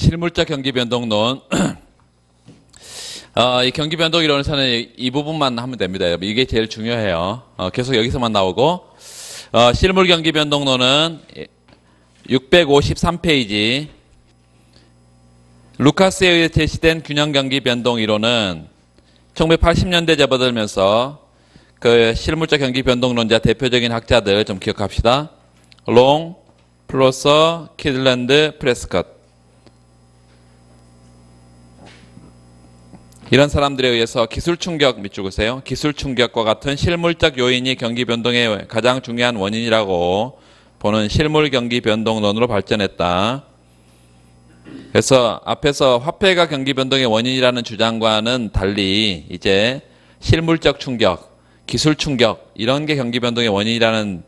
실물적 경기 변동론. 이 경기 변동 이론에서는 이 부분만 하면 됩니다. 이게 제일 중요해요. 계속 여기서만 나오고, 실물 경기 변동론은 653페이지. 루카스에 의해 제시된 균형 경기 변동 이론은 1980년대 접어들면서 그 실물적 경기 변동론자 대표적인 학자들 좀 기억합시다. 롱, 플로서, 키들랜드, 프레스컷. 이런 사람들에 의해서 기술 충격 밑줄 그으세요. 기술 충격과 같은 실물적 요인이 경기 변동의 가장 중요한 원인이라고 보는 실물 경기 변동론으로 발전했다. 그래서 앞에서 화폐가 경기 변동의 원인이라는 주장과는 달리 이제 실물적 충격, 기술 충격 이런 게 경기 변동의 원인이라는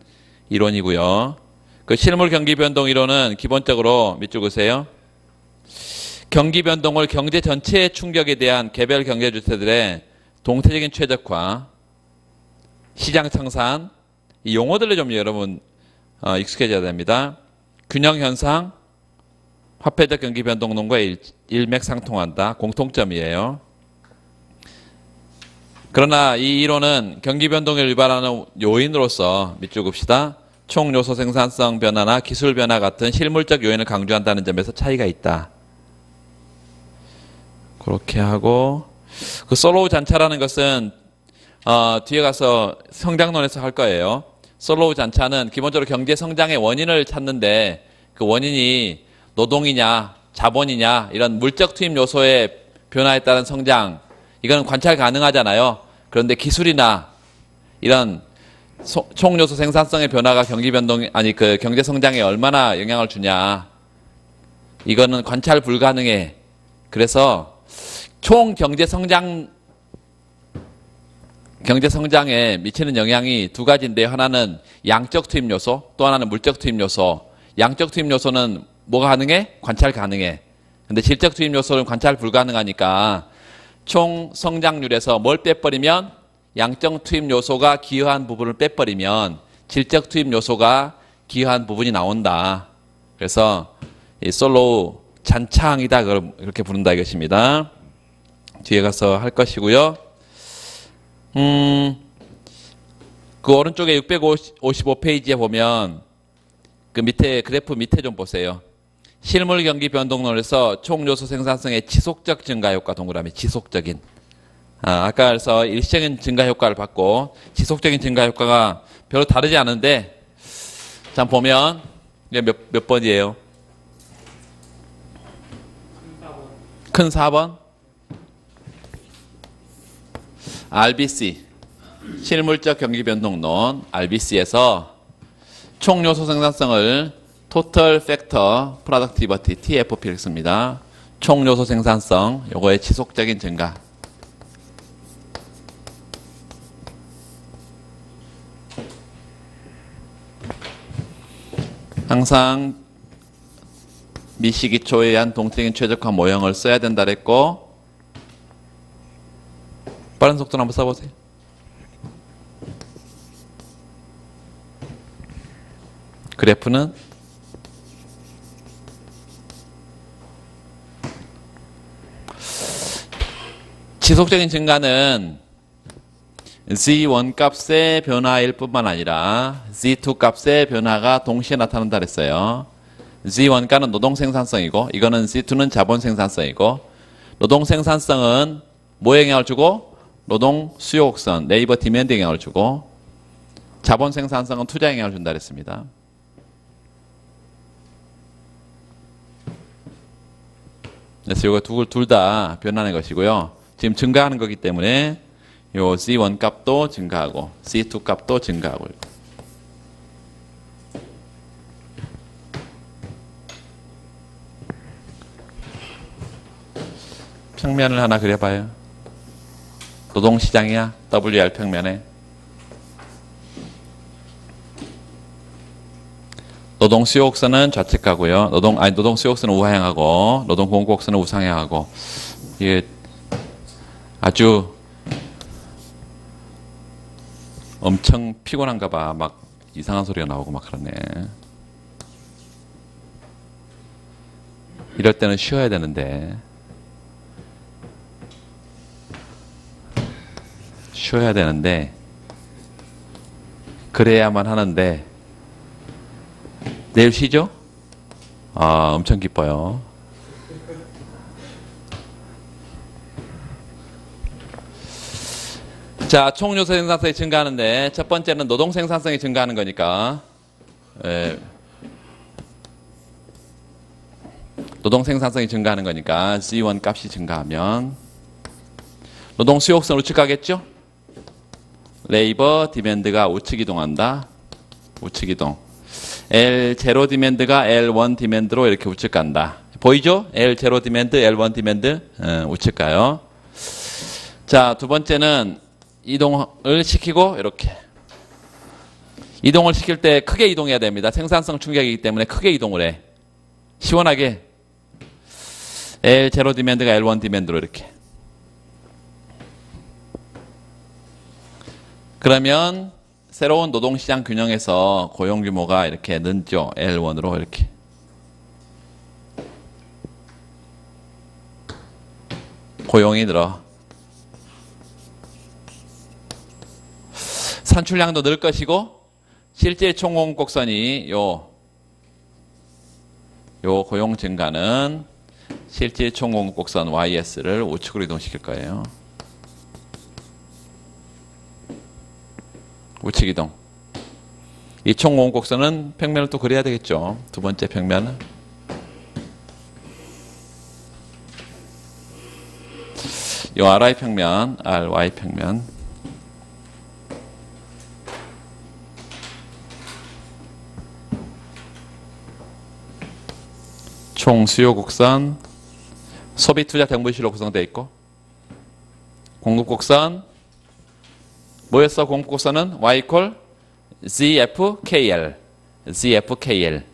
이론이고요. 그 실물 경기 변동 이론은 기본적으로 밑줄 그으세요. 경기 변동을 경제 전체의 충격에 대한 개별 경제 주체들의 동태적인 최적화, 시장 청산, 이 용어들을 좀 여러분 익숙해져야 됩니다. 균형 현상, 화폐적 경기 변동론과 일맥상통한다. 공통점이에요. 그러나 이 이론은 경기 변동을 유발하는 요인으로서 밑줄 긋읍시다. 총 요소 생산성 변화나 기술 변화 같은 실물적 요인을 강조한다는 점에서 차이가 있다. 그렇게 하고, 그 솔로우 잔차라는 것은 뒤에 가서 성장론에서 할 거예요. 솔로우 잔차는 기본적으로 경제 성장의 원인을 찾는데 그 원인이 노동이냐 자본이냐 이런 물적 투입 요소의 변화에 따른 성장, 이거는 관찰 가능하잖아요. 그런데 기술이나 이런 총 요소 생산성의 변화가 경기 변동 그 경제 성장에 얼마나 영향을 주냐, 이거는 관찰 불가능해. 그래서 총 경제 성장에 미치는 영향이 두 가지인데, 하나는 양적 투입 요소, 또 하나는 물적 투입 요소. 양적 투입 요소는 뭐가 가능해? 관찰 가능해. 근데 질적 투입 요소는 관찰 불가능하니까 총 성장률에서 뭘 빼버리면, 양적 투입 요소가 기여한 부분을 빼버리면 질적 투입 요소가 기여한 부분이 나온다. 그래서 이 솔로우 잔차항이다 그렇게 부른다 이것입니다. 뒤에 가서 할 것이고요. 그 오른쪽에 655페이지에 보면 그 밑에 그래프 밑에 좀 보세요. 실물 경기 변동론에서 총 요소 생산성의 지속적 증가 효과, 동그라미 지속적인. 아까 그래서 일시적인 증가 효과를 받고 지속적인 증가 효과가 별로 다르지 않은데, 자 보면 이게 몇 번이에요? 큰 4번. RBC, 실물적 경기 변동론 RBC에서 총 요소 생산성을 Total Factor Productivity TFP를 씁니다. 총 요소 생산성, 요거의 지속적인 증가. 항상 미시기초에 의한 동태적인 최적화 모형을 써야 된다 그랬고, 빠른 속도로 한번 써보세요. 그래프는 지속적인 증가는 Z1 값의 변화일 뿐만 아니라 Z2 값의 변화가 동시에 나타난다 그랬어요. Z1 값은 노동 생산성이고, 이거는 Z2는 자본 생산성이고, 노동 생산성은 뭐에 영향을 주고? 노동 수요 곡선, 네이버 디맨드 영향을 주고, 자본 생산성은 투자 영향을 준다 그랬습니다. 그래서 이거 둘 다 변하는 것이고요. 지금 증가하는 거기 때문에 요 Z1 값도 증가하고 Z2 값도 증가하고. 평면을 하나 그려봐요. 노동시장이야. WR 평면에. 노동 수요 곡선은 좌측 가고요. 노동 수요 곡선은 우하향하고, 노동 공급 곡선은 우상향하고. 이게 아주 엄청 피곤한가 봐. 막 이상한 소리가 나오고 막 그러네. 이럴 때는 쉬어야 되는데. 쉬어야 되는데 그래야만 하는데 내일 쉬죠? 아, 엄청 기뻐요. 자, 총 요소 생산성이 증가하는데 첫 번째는 노동 생산성이 증가하는 거니까 노동 생산성이 증가하는 거니까 Z1 값이 증가하면 노동 수요곡선 우측 가겠죠? 레이버 디맨드가 우측 이동한다. 우측 이동. L0 디맨드가 L1 디맨드로 이렇게 우측 간다. 보이죠? L0 디맨드, L1 디맨드 우측 가요. 자, 두 번째는 이동을 시키고 이렇게. 이동을 시킬 때 크게 이동해야 됩니다. 생산성 충격이기 때문에 크게 이동을 해. 시원하게. L0 디맨드가 L1 디맨드로 이렇게. 그러면 새로운 노동시장 균형에서 고용 규모가 이렇게 늘죠. L1으로 이렇게. 고용이 늘어. 산출량도 늘 것이고 실질 총공 곡선이 요 고용 증가는 실질 총공 곡선 YS를 우측으로 이동시킬 거예요. 우측 이동. 이 총공 곡선은 평면을 또 그려야 되겠죠. 두 번째 평면은. 요 RI 평면, RY 평면. 총 수요 곡선, 소비 투자 정보실로 구성되어 있고, 공급 곡선, 뭐였어? 공급 곡선은 Y 콜 ZFKL, ZFKL,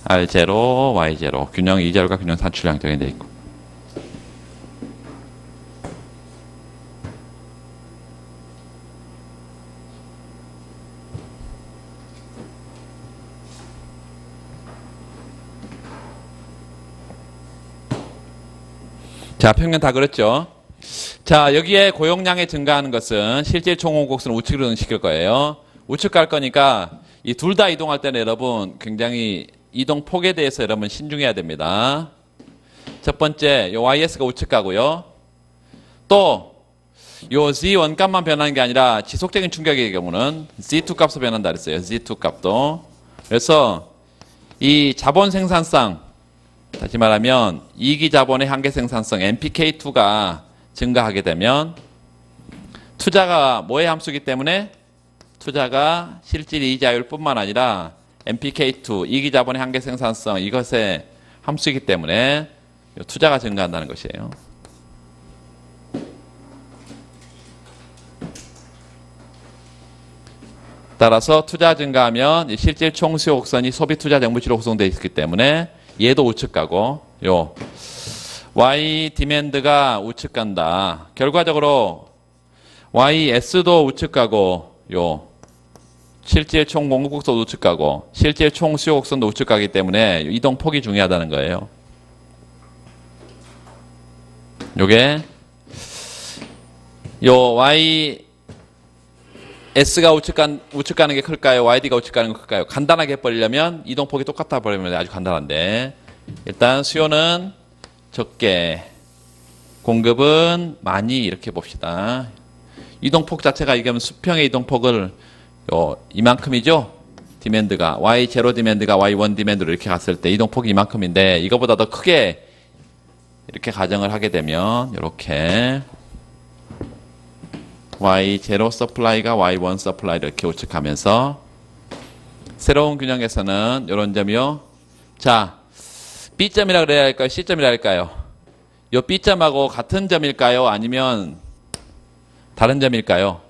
R0, Y0, 균형 2제로가 균형 산출량 정해져 있고. 자, 평면 다 그랬죠? 자, 여기에 고용량이 증가하는 것은 실질 총공곡선을 우측으로 이동시킬 거예요. 우측 갈 거니까 이 둘 다 이동할 때는 여러분 굉장히 이동 폭에 대해서 여러분 신중해야 됩니다. 첫 번째, 요 YS가 우측 가고요. 또, 요 Z1 값만 변하는 게 아니라 지속적인 충격의 경우는 Z2 값도 변한다 그랬어요. Z2 값도. 그래서 이 자본 생산성, 다시 말하면 이기 자본의 한계 생산성 MPK2가 증가하게 되면 투자가 뭐의 함수이기 때문에 투자가 실질 이자율 뿐만 아니라 MPK2 이기 자본의 한계 생산성 이것의 함수이기 때문에 투자가 증가한다는 것이에요. 따라서 투자 증가하면 실질 총수요 곡선이 소비 투자 정부치로 구성되어 있기 때문에 얘도 우측 가고 요 Y 디맨드가 우측 간다. 결과적으로 YS도 우측 가고 요 실질 총 공급 곡선도 우측 가고 실질 총 수요 곡선도 우측 가기 때문에 이동 폭이 중요하다는 거예요. 요게 요 YS가 우측 가는 게 클까요? YD가 우측 가는 게 클까요? 간단하게 해버리려면 이동폭이 똑같아 버리면 아주 간단한데 일단 수요는 적게 공급은 많이 이렇게 봅시다. 이동폭 자체가 이게 수평의 이동폭을 이만큼이죠? 디맨드가 Y0 디맨드가 Y1 디맨드로 이렇게 갔을 때 이동폭이 이만큼인데 이거보다 더 크게 이렇게 가정을 하게 되면 이렇게 Y0 서플라이가 Y1 서플라이를 이렇게 우측하면서 새로운 균형에서는 이런 점이요. 자, B점이라 그래야 할까요? C점이라 할까요? 이 B점하고 같은 점일까요? 아니면 다른 점일까요?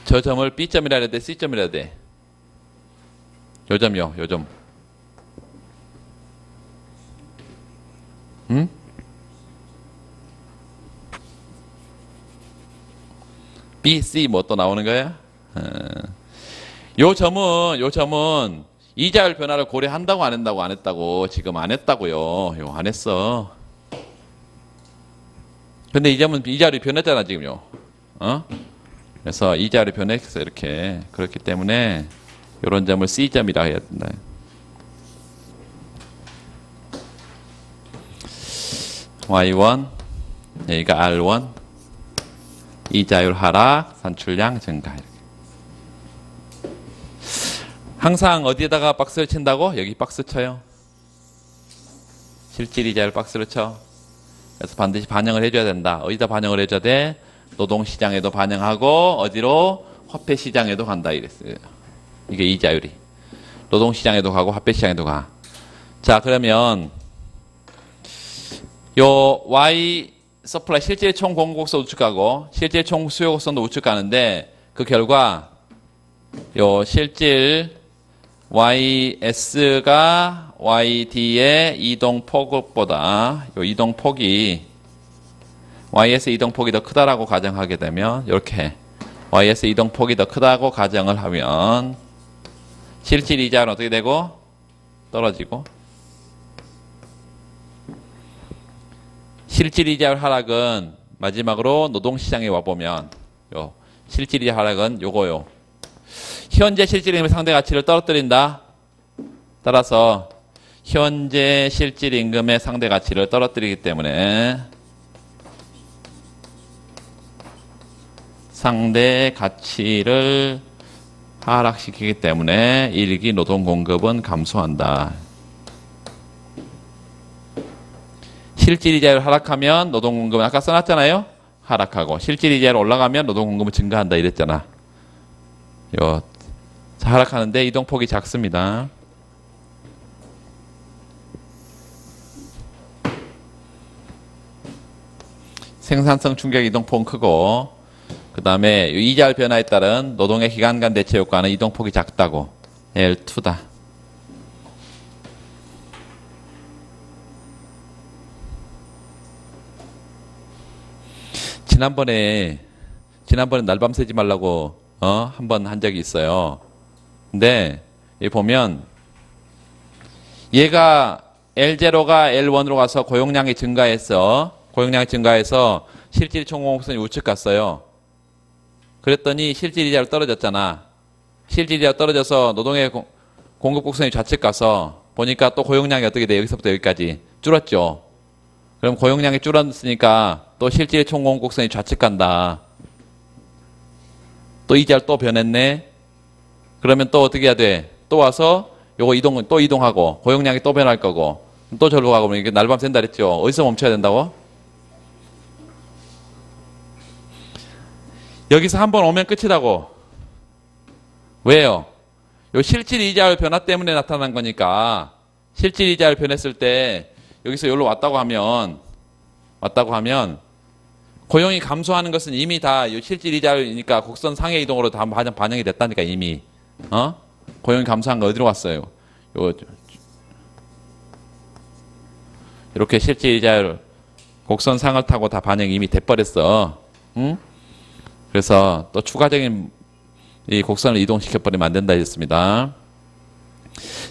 저 점을 B점이라 해야 돼? C점이라 해야 돼? 요 점이요. 요 점. 응? B, C 뭐 또 나오는 거야? 요 점은 이자율 변화를 고려한다고 안 한다고 안 했다고 지금 안 했다고요. 요 안 했어. 근데 이 점은 이자율이 변했잖아 지금요. 어? 그래서 이자율이 변했어 이렇게. 그렇기 때문에 요런 점을 C점이라 해야 된다. Y1 여기가 R1 이자율 하락, 산출량 증가. 이렇게. 항상 어디에다가 박스를 친다고? 여기 박스 쳐요. 실질 이자율 박스를 쳐. 그래서 반드시 반영을 해줘야 된다. 어디다 반영을 해줘야 돼? 노동시장에도 반영하고 어디로? 화폐시장에도 간다 이랬어요. 이게 이자율이. 노동시장에도 가고 화폐시장에도 가. 자 그러면 요 Y 서플라이 실질 총 공급곡선 우측 가고 실질 총 수요 곡선도 우측 가는데 그 결과 요 실질 YS가 YD의 이동폭보다 요 이동폭이 YS 이동폭이 더 크다라고 가정하게 되면 이렇게 YS 이동폭이 더 크다고 가정을 하면 실질 이자는 어떻게 되고 떨어지고 실질 이자율 하락은 마지막으로 노동시장에 와보면 요 실질 이자 하락은 요거요. 현재 실질 임금의 상대 가치를 떨어뜨린다. 따라서 현재 실질 임금의 상대 가치를 떨어뜨리기 때문에 상대 가치를 하락시키기 때문에 일기 노동 공급은 감소한다. 실질 이자율 하락하면 노동 공급은 아까 써놨잖아요. 하락하고 실질 이자율 올라가면 노동 공급은 증가한다 이랬잖아. 요 하락하는데 이동폭이 작습니다. 생산성 충격 이동폭은 크고 그 다음에 이자율 변화에 따른 노동의 기간 간 대체 효과는 이동폭이 작다고. L2다. 지난번에 날밤 새지 말라고 한 번 한 적이 있어요. 근데 여기 보면 얘가 L0가 L1으로 가서 고용량이 증가해서 실질 총공급선이 우측 갔어요. 그랬더니 실질 이자율 떨어졌잖아. 실질 이자율 떨어져서 노동의 공급 곡선이 좌측 가서 보니까 또 고용량이 어떻게 돼? 여기서부터 여기까지 줄었죠. 그럼 고용량이 줄었으니까 또 실질 총공급 곡선이 좌측 간다. 또 이자율 또 변했네. 그러면 또 어떻게 해야 돼? 또 와서 요거 또 이동하고 고용량이 또 변할 거고 또 절로 가고 이게 날밤 샌다 그랬죠. 어디서 멈춰야 된다고? 여기서 한 번 오면 끝이라고. 왜요? 요 실질 이자율 변화 때문에 나타난 거니까 실질 이자율 변했을 때 여기서 여기로 왔다고 하면 고용이 감소하는 것은 이미 다 요 실질 이자율이니까 곡선 상해 이동으로 다 반영이 됐다니까 이미. 고용이 감소한 거 어디로 갔어요? 이렇게 실질 이자율 곡선 상을 타고 다 반영이 이미 돼버렸어. 응? 그래서 또 추가적인 이 곡선을 이동시켜버리면 안 된다 했습니다.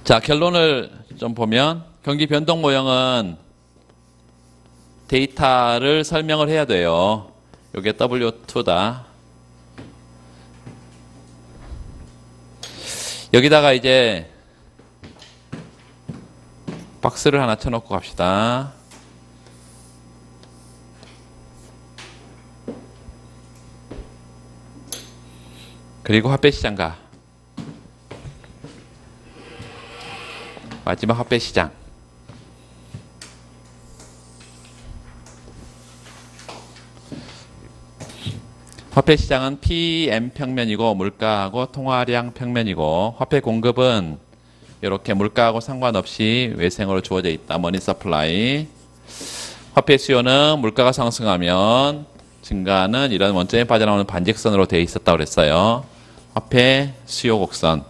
자, 결론을 좀 보면 경기 변동 모형은 데이터를 설명을 해야 돼요. 이게 W2다. 여기다가 이제 박스를 하나 쳐놓고 갑시다. 그리고 화폐시장 가. 마지막 화폐시장. 화폐시장은 PM 평면이고 물가하고 통화량 평면이고 화폐 공급은 이렇게 물가하고 상관없이 외생으로 주어져 있다. 머니 서플라이. 화폐 수요는 물가가 상승하면 증가는 이런 원점에 빠져나오는 반직선으로 되어 있었다고 그랬어요. 화폐 수요 곡선.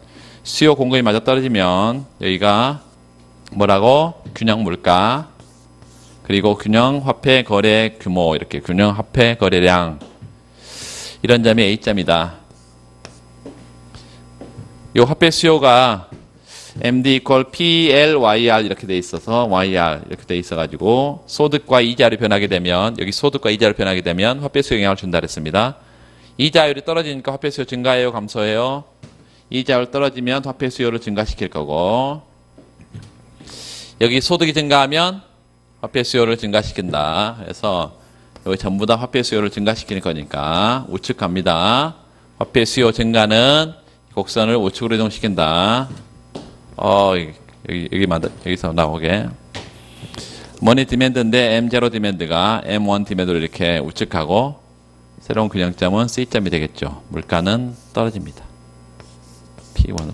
수요 공급이 맞아 떨어지면 여기가 뭐라고? 균형 물가. 그리고 균형 화폐 거래 규모, 이렇게 균형 화폐 거래량, 이런 점이 A점이다. 이 화폐 수요가 MD equal PLYR 이렇게 돼 있어서 YR 이렇게 돼 있어가지고 소득과 이자율이 변하게 되면, 여기 소득과 이자율이 변하게 되면 화폐 수요 영향을 준다 그랬습니다. 이자율이 떨어지니까 화폐 수요 증가해요, 감소해요? 이자율 떨어지면 화폐 수요를 증가시킬 거고, 여기 소득이 증가하면 화폐 수요를 증가시킨다. 그래서 여기 전부 다 화폐 수요를 증가시키는 거니까 우측 갑니다. 화폐 수요 증가는 곡선을 우측으로 이동시킨다. 여기서 나오게. 머니 디맨드인데 M0 디맨드가 M1 디맨드로 이렇게 우측 가고, 새로운 균형점은 C점이 되겠죠. 물가는 떨어집니다. P1으로.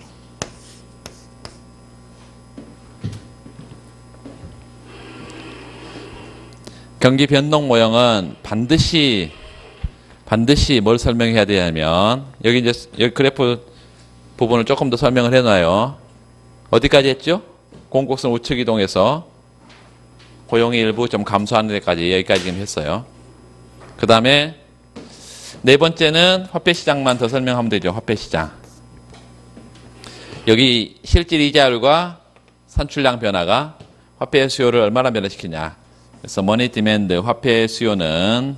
경기 변동 모형은 반드시 뭘 설명해야 되냐면, 여기 그래프 부분을 조금 더 설명을 해놔요. 어디까지 했죠? 공곡선 우측 이동해서 고용이 일부 좀 감소하는 데까지, 여기까지 지금 했어요. 그 다음에 네 번째는 화폐시장만 더 설명하면 되죠. 화폐시장. 여기 실질 이자율과 산출량 변화가 화폐 수요를 얼마나 변화시키냐. 그래서 머니 디맨드 화폐 수요는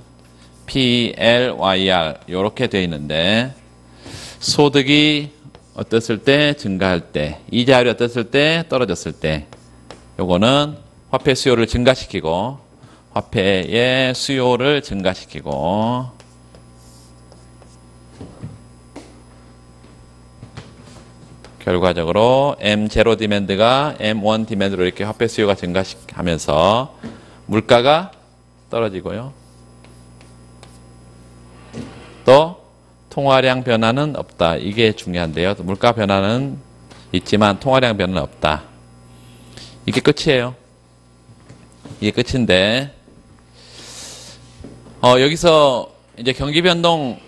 PLYR 이렇게 되어 있는데, 소득이 어땠을 때, 증가할 때, 이자율이 어땠을 때, 떨어졌을 때, 요거는 화폐 수요를 증가시키고, 화폐의 수요를 증가시키고, 결과적으로 M0 디맨드가 M1 디맨드로 이렇게 화폐 수요가 증가하면서 물가가 떨어지고요. 또 통화량 변화는 없다. 이게 중요한데요. 물가 변화는 있지만 통화량 변화는 없다. 이게 끝이에요. 이게 끝인데, 여기서 이제 경기 변동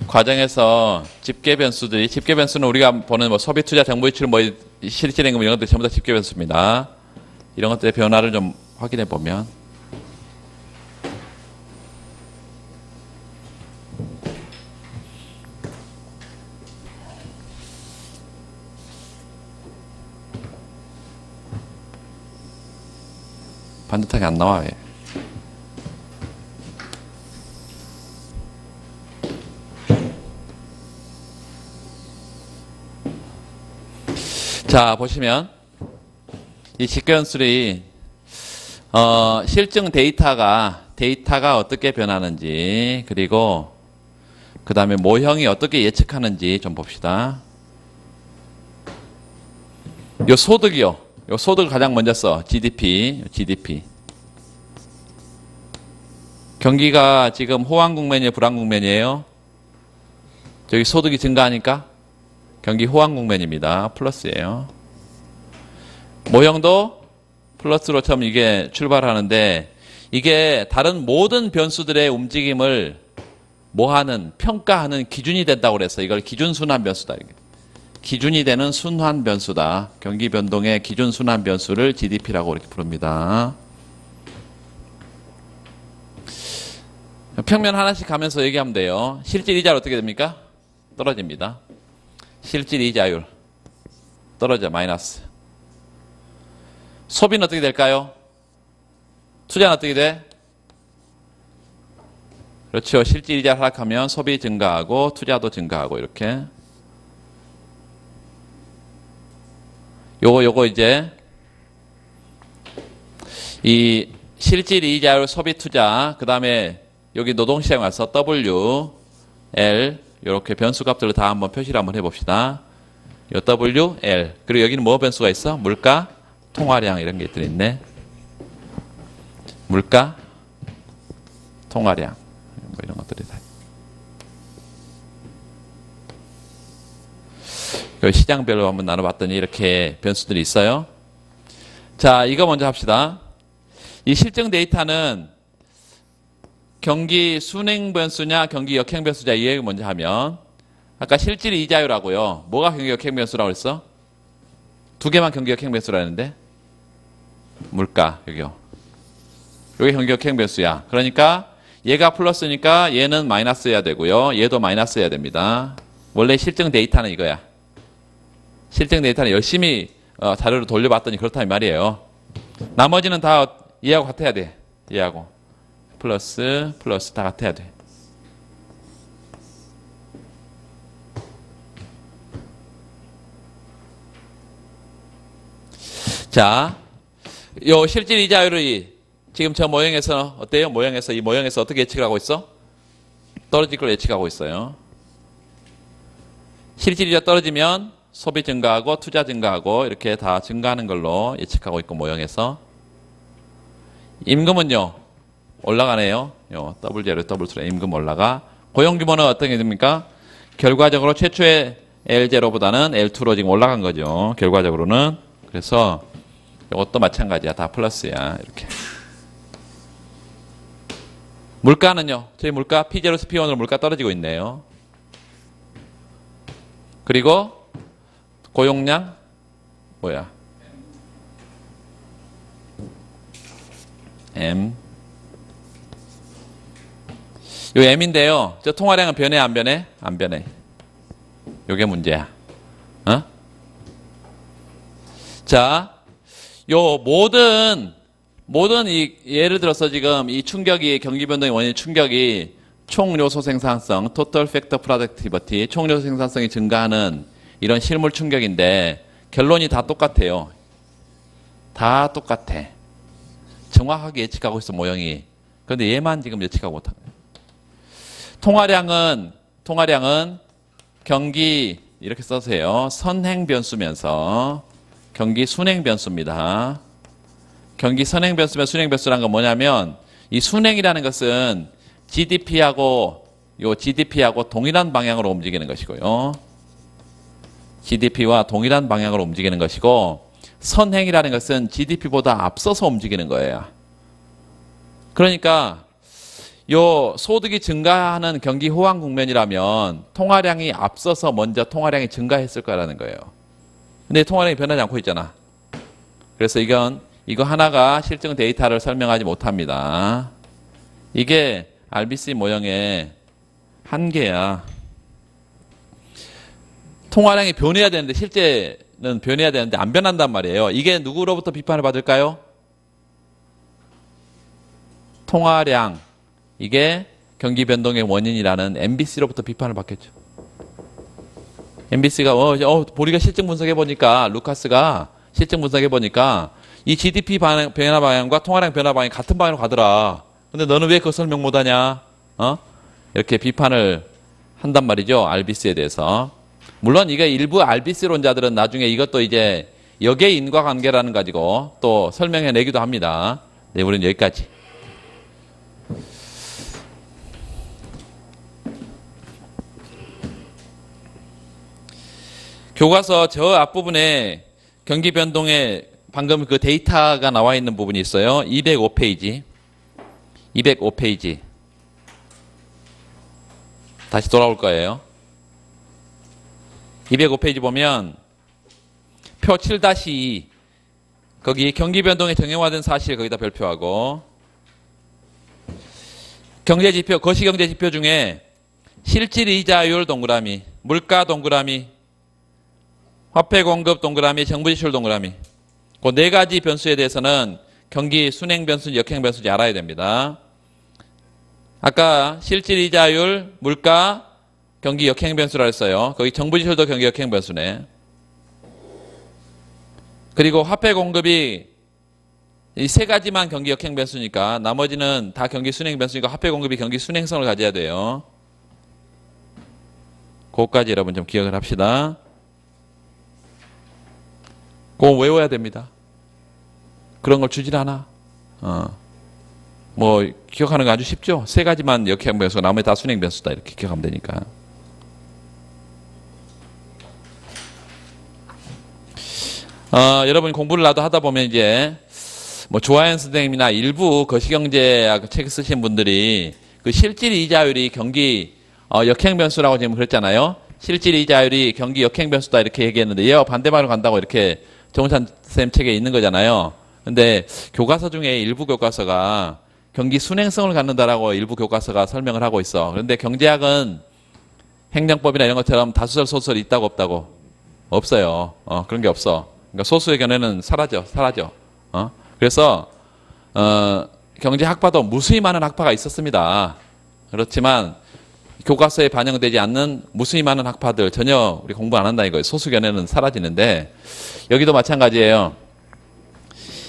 과정에서 집계 변수는 우리가 보는 뭐 소비, 투자, 정부 유출, 뭐 실질 임금 이런 것들 전부 다 집계 변수입니다. 이런 것들의 변화를 좀 확인해 보면, 반듯하게 안 나와요. 자, 보시면 이 직계변수들이 실증 데이터가 어떻게 변하는지, 그리고 그 다음에 모형이 어떻게 예측하는지 좀 봅시다. 요 소득이요. 요 소득을 가장 먼저 써. GDP. 경기가 지금 호황 국면이에요, 불황 국면이에요? 저기 소득이 증가하니까 경기 호황 국면입니다. 플러스예요. 모형도 플러스로 처음 이게 출발하는데, 이게 다른 모든 변수들의 움직임을 평가하는 기준이 된다고 그래서 이걸 기준순환 변수다. 기준이 되는 순환 변수다. 경기 변동의 기준 순환 변수를 GDP라고 이렇게 부릅니다. 평면 하나씩 가면서 얘기하면 돼요. 실질 이자율 어떻게 됩니까? 떨어집니다. 실질 이자율 떨어져, 마이너스. 소비는 어떻게 될까요? 투자는 어떻게 돼? 그렇죠. 실질 이자 하락하면 소비 증가하고 투자도 증가하고, 이렇게. 요거 이제 이 실질 이자율, 소비, 투자, 그 다음에 여기 노동시장 와서 W, L 이렇게 변수 값들을 다 한번 표시를 한번 해봅시다. 요 W, L. 그리고 여기는 뭐 변수가 있어? 물가, 통화량 이런 게 들어있네. 물가, 통화량 뭐 이런 것들이 다. 시장별로 한번 나눠봤더니 이렇게 변수들이 있어요. 자, 이거 먼저 합시다. 이 실증 데이터는 경기 순행 변수냐 경기 역행 변수냐, 이 얘기 먼저 하면, 아까 실질 이자율하고요, 뭐가 경기 역행 변수라고 그랬어? 두 개만 경기 역행 변수라는데, 물가, 여기요. 여기 경기 역행 변수야. 그러니까 얘가 플러스니까 얘는 마이너스여야 되고요. 얘도 마이너스여야 됩니다. 원래 실증 데이터는 이거야. 실증 데이터는 열심히 자료를 돌려봤더니 그렇다는 말이에요. 나머지는 다 얘하고 같아야 돼. 얘하고. 플러스 다 같아야 돼. 자, 요 실질 이자율이 지금 저 모형에서 어때요? 이 모형에서 어떻게 예측을 하고 있어? 떨어질 걸 예측하고 있어요. 실질 이자 떨어지면 소비 증가하고 투자 증가하고 이렇게 다 증가하는 걸로 예측하고 있고 모형에서. 임금은요 올라가네요. 요 더블 트레 임금 올라가. 고용 규모는 어떤 게 됩니까? 결과적으로 최초의 L0보다는 L2로 지금 올라간 거죠. 결과적으로는. 그래서 이것도 마찬가지야. 다 플러스야. 이렇게. 물가는요. 저희 물가 P0에서 P1으로 물가 떨어지고 있네요. 그리고 고용량 뭐야? M. 요 M인데요. 저 통화량은 변해 안 변해? 안 변해. 요게 문제야. 어? 자, 요 모든 이 예를 들어서 지금 이 충격이 경기 변동의 원인 충격이 총 요소 생산성, total factor productivity, 총 요소 생산성이 증가하는 이런 실물 충격인데 결론이 다 똑같아요. 다 똑같아. 정확하게 예측하고 있어 모형이. 그런데 얘만 지금 예측하고 못한 거예요. 통화량은 경기 이렇게 써세요. 선행 변수면서 경기 순행 변수입니다. 경기 선행 변수면 순행 변수라는 건 뭐냐면 이 순행이라는 것은 GDP하고 동일한 방향으로 움직이는 것이고요. GDP와 동일한 방향으로 움직이는 것이고 선행이라는 것은 GDP보다 앞서서 움직이는 거예요. 그러니까 요 소득이 증가하는 경기 호황 국면이라면 통화량이 앞서서 먼저 통화량이 증가했을 거라는 거예요. 근데 통화량이 변하지 않고 있잖아. 그래서 이거 하나가 실증 데이터를 설명하지 못합니다. 이게 RBC 모형의 한계야. 통화량이 변해야 되는데 실제는 변해야 되는데 안 변한단 말이에요. 이게 누구로부터 비판을 받을까요? 통화량. 이게 경기 변동의 원인이라는 MBC로부터 비판을 받겠죠. MBC가 보리가 실증 분석해 보니까 루카스가 실증 분석해 보니까 이 GDP 변화 방향과 통화량 변화 방향이 같은 방향으로 가더라. 근데 너는 왜 그거 설명 못하냐? 이렇게 비판을 한단 말이죠. RBC에 대해서. 물론 이게 일부 RBC론자들은 나중에 이것도 이제 역의 인과관계라는 가지고 또 설명해 내기도 합니다. 네, 우리는 여기까지. 교과서 저 앞부분에 경기 변동의 방금 그 데이터가 나와 있는 부분이 있어요. 205페이지. 다시 돌아올 거예요. 205페이지 보면 표 7-2 거기 경기 변동의 정형화된 사실 거기다 별표하고 경제지표, 거시경제지표 중에 실질이자율 동그라미, 물가 동그라미, 화폐공급 동그라미, 정부지출 동그라미. 그 네 가지 변수에 대해서는 경기 순행 변수인지 역행 변수인지 알아야 됩니다. 아까 실질이자율, 물가, 경기 역행 변수라 했어요. 거기 정부지출도 경기 역행 변수네. 그리고 화폐공급이 이 세 가지만 경기 역행 변수니까 나머지는 다 경기 순행 변수니까 화폐공급이 경기 순행성을 가져야 돼요. 그것까지 여러분 좀 기억을 합시다. 그거 외워야 됩니다. 그런 걸 주질 않아. 뭐 기억하는 거 아주 쉽죠? 세 가지만 역행 변수, 나머지 다 순행 변수다 이렇게 기억하면 되니까. 여러분 공부를 나도 하다 보면 이제 뭐 조하연 선생님이나 일부 거시경제학 책 쓰신 분들이 그 실질 이자율이 경기 역행 변수라고 지금 그랬잖아요. 실질 이자율이 경기 역행 변수다 이렇게 얘기했는데 얘와 반대말로 간다고 이렇게 정우찬 선생님 책에 있는 거잖아요. 근데 교과서 중에 일부 교과서가 경기 순행성을 갖는다라고 일부 교과서가 설명을 하고 있어. 그런데 경제학은 행정법이나 이런 것처럼 다수설 소설이 있다고 없다고? 없어요. 그런 게 없어. 그러니까 소수의 견해는 사라져. 그래서 경제학파도 무수히 많은 학파가 있었습니다. 그렇지만 교과서에 반영되지 않는 무수히 많은 학파들 전혀 우리 공부 안 한다 이거예요. 소수 견해는 사라지는데 여기도 마찬가지예요.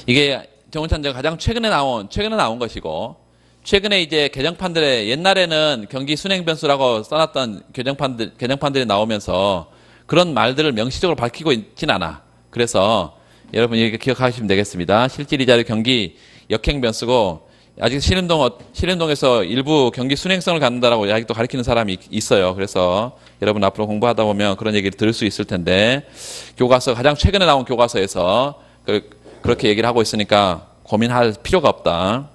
이게 정운찬제가 가장 최근에 나온 것이고, 최근에 이제 개정판들에 옛날에는 경기 순행 변수라고 써놨던 개정판들이 나오면서 그런 말들을 명시적으로 밝히고 있진 않아. 그래서 여러분 이렇게 기억하시면 되겠습니다. 실질이자료 경기 역행 변수고, 아직 신림동에서 일부 경기 순행성을 갖는다라고 아직도 가르치는 사람이 있어요. 그래서 여러분 앞으로 공부하다 보면 그런 얘기를 들을 수 있을 텐데, 가장 최근에 나온 교과서에서 그렇게 얘기를 하고 있으니까 고민할 필요가 없다.